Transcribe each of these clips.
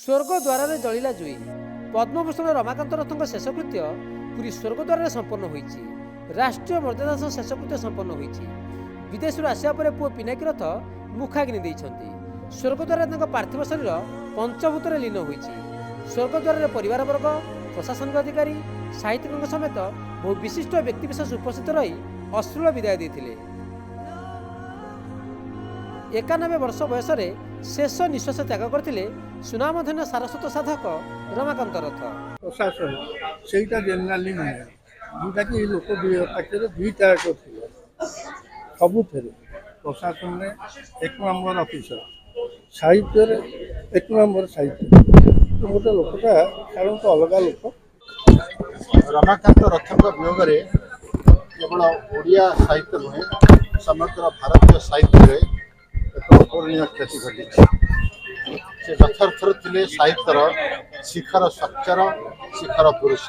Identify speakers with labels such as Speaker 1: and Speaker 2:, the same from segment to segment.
Speaker 1: स्वर्ग द्वार जलिला जुई पद्मभूषण रमाकांत रथों शेषकृत्य पूरी स्वर्गद्वार संपन्न होईछि। राष्ट्रीय मर्यादा सह शेषकृत्य संपन्न होईछि। विदेश आसिया पर पुओ पिनाकी रथ मुखाग्नि देइछन्ति। स्वर्गद्वार पार्थिव शरीर पंचभूत लीन होईछि। स्वर्गद्वार परिवार वर्ग, प्रशासनिक अधिकारी, साहित्यिकों समेत बहु विशिष्ट व्यक्तिविशेष उपस्थित रही अश्रुल विदाय देते। 91 वर्ष बयस शेष निश्वास त्याग करते सुनामधन्य सारस्वत साधक रमाकांत रथ।
Speaker 2: प्रशासन से जेनेली नुहे जोटा कि लोक पाखे दुईटा सबुथ प्रशासन में 1 नंबर अफिसर, साहित्य 1 नंबर साहित्य गोटे लोकटा साधारण अलग लोक।
Speaker 3: रमाकांत रथों वियोग केवल ओडिया साहित्य नुहे समग्र भारतीय साहित्य एक अपूरणीय क्षति घटी। से यथार्थर थे साहित्यर शिखर स्ट्रक्चर, शिखर पुरुष।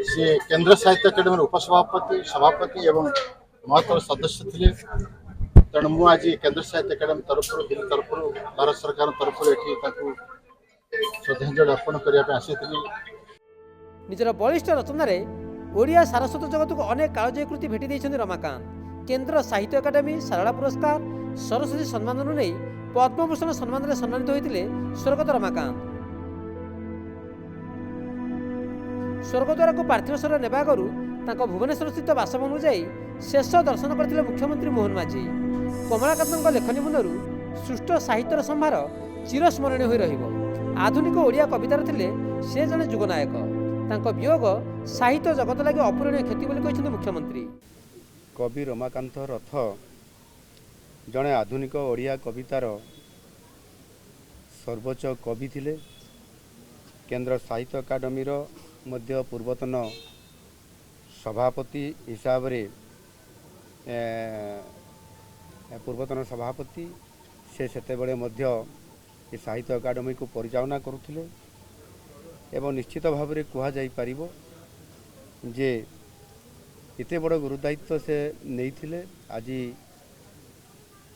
Speaker 3: सी केंद्र साहित्य अकादेमी उपसभापति, सभापति एवं महत्व सदस्य थे। तेणु मु आज केंद्र साहित्य अकादेमी तरफ दिल्ली तरफ भारत सरकार तरफ श्रद्धांजलि अर्पण करने आसी।
Speaker 1: निजर बलिष्ठ रचनार ओडिया सारस्वत जगत को अनेक कालजयी कृति भेटी देइछन्ति रमाकांत। केंद्र साहित्य अकादेमी शारदा पुरस्कार, सरस्वती सम्मान नहीं पद्मभूषण सम्मान में सम्मानित होते स्वर्गत रमाकांत। स्वर्गद्वार को पार्थिव शरीर नेबा आगु भुवनेश्वर स्थित बासभवन जाई शेष दर्शन करथिले मुख्यमंत्री मोहन माझी। कमलाकांत लेखनी मुनरू सृष्ट साहित्यर संभार चिरस्मरणीय होई रहिबो। आधुनिक ओडिया कवितार थिले से जने जुगनायक। तांको वियोग साहित्य जगत लगे अपूरणीय क्षति बोली कहिसेंति मुख्यमंत्री।
Speaker 4: कवि रमाकांत रथ जड़े आधुनिक ओडिया कवितार सर्वोच्च कवि थिले। केंद्र साहित्य अकादेमी मध्य पूर्वतन सभापति हिसाब रे पूर्वतन सभापति से सेतेबेले मध्य ये साहित्य अकादेमी को परिचालना करुथिले। एवं निश्चित भाव में कह जाई परिबो जे एते बड़ गुरुदायित्व से नहीं थिले। आज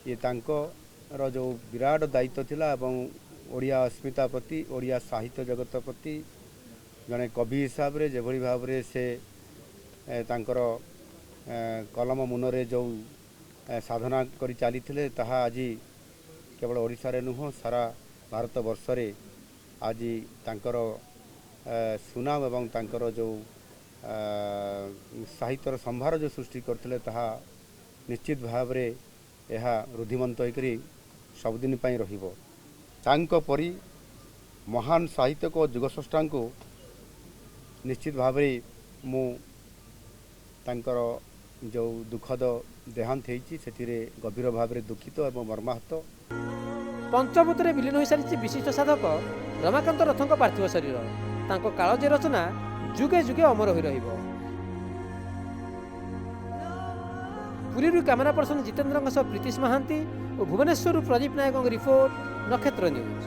Speaker 4: ये तांकर जो विराट दायित्व थिला एवं ओडिया अस्मिता प्रति, ओडिया साहित्य जगत प्रति जड़े कवि हिसाब रे जे भली भाव रे से तांकर कलम मुनरे जो साधना करी चली थिले ताहा आज केवल ओडिशा रे नुह सारा भारत वर्ष रे आज तांकर सुनाम एवं तांकर जो साहित्यर संभार जो सृष्टि करथिले ताहा निश्चित भाव रे यह रुधिमंत होकरी सबुदिन पाई रहिबो। तांको परी महान साहित्यक और जुगस्रष्टा को निश्चित भाव रे मु तांकर जो दुखद देहांत होईची सेतिरे गभीर भाव रे दुखित एवं मर्माहत।
Speaker 1: पंचभूत विलीन हो सारी विशिष्ट साधक रमाकांत रथों पार्थिव शरीर तांको कालजयी रचना जुगे जुगे अमर हो रहिबो। पुरी कैमेरा पर्सन जितेंद्र प्रीतिश महांती और भुवनेश्वर प्रदीप नायक रिपोर्ट, नक्षत्र न्यूज।